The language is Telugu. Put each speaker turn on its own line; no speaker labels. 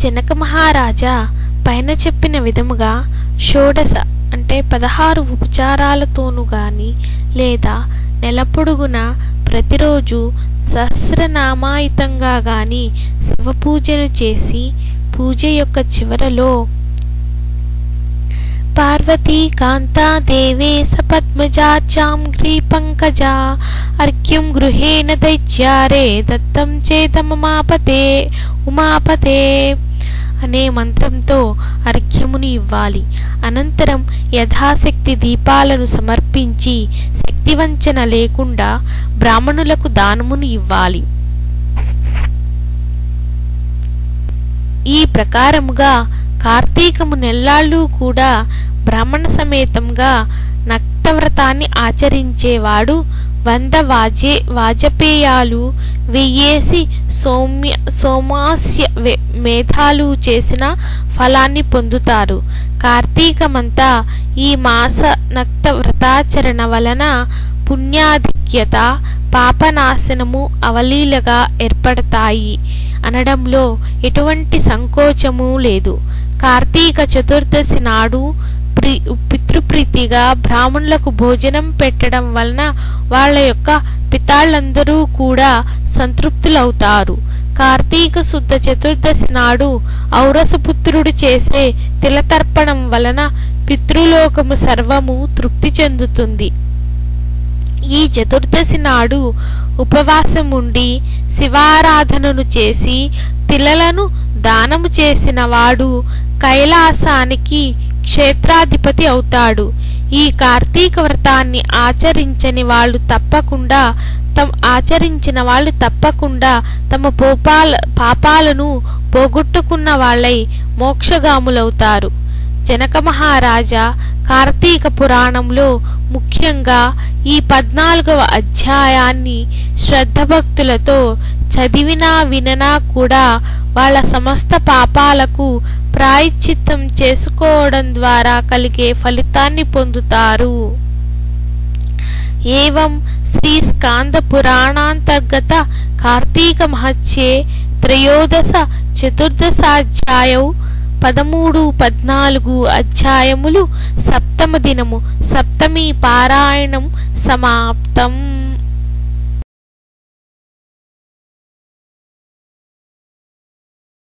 జనక మహారాజా పైన చెప్పిన విధముగా షోడశ అంటే 16 ఉపచారాలతోనూ గాని లేదా నెలపొడుగున ప్రతిరోజు సహస్రనామాయుతంగా గాని శివపూజను చేసి పూజ యొక్క చివరలో పార్వతీ కాంతా దేవే సపద్మజాచాం గ్రీపంకజా అర్ఘ్యం గృహేణ దైత్యారే దత్తం చేతమమాపతే ఉమాపతే అనే మంత్రంతో అర్ఘ్యముని ఇవ్వాలి. అనంతరం యథాశక్తి దీపాలను సమర్పించి శక్తివంచన లేకుండా బ్రాహ్మణులకు దానమును ఇవ్వాలి. ఈ ప్రకారముగా కార్తీకము నెల్లాళ్ళు కూడా బ్రాహ్మణ సమేతంగా నక్తవ్రతాన్ని ఆచరించేవాడు 100 వాజపేయాలు వెయ్యేసి సోమాస్య మేధాలు చేసిన ఫలాన్ని పొందుతారు. కార్తీకమంతా ఈ మాస నక్త వ్రతాచరణ వలన పుణ్యాధిక్యత పాపనాశనము అవలీలగా ఏర్పడతాయి అనడంలో ఎటువంటి సంకోచము లేదు. కార్తీక చతుర్దశి నాడు పితృప్రీతిగా బ్రాహ్మణులకు భోజనం పెట్టడం వలన వాళ్ళ యొక్క పితాళ్ళందరూ కూడా సంతృప్తులవుతారు. కార్తీక శుద్ధ చతుర్దశి నాడు ఔరసపుత్రుడు చేసే తిలతర్పణం వలన పితృలోకము సర్వము తృప్తి చెందుతుంది. ఈ చతుర్దశి నాడు ఉపవాసముండి శివారాధనను చేసి తిలలను దానము చేసిన వాడు కైలాసానికి క్షేత్రాధిపతి అవుతాడు. ఈ కార్తీక వ్రతాన్ని ఆచరించిన వాళ్ళు తప్పకుండా తమ పాపాలను పోగొట్టుకున్న వాళ్ళై మోక్షగాములవుతారు. జనక మహారాజా కార్తీక పురాణంలో ముఖ్యంగా ఈ 14వ అధ్యాయాన్ని శ్రద్ధభక్తులతో చదివినా విననా కూడా వాళ్ళ సమస్త పాపాలకు ప్రాయశ్చిత్తం చేసుకోవడం ద్వారా కలిగే ఫలితాన్ని పొందుతారు. ఏవం శ్రీ స్కాంద పురాణాంతర్గత కార్తీక మహత్యే త్రయోదశ చతుర్దశాధ్యాయౌ 13-14 అధ్యాయములు సప్తమ దినము సప్తమి పారాయణం సమాప్తం.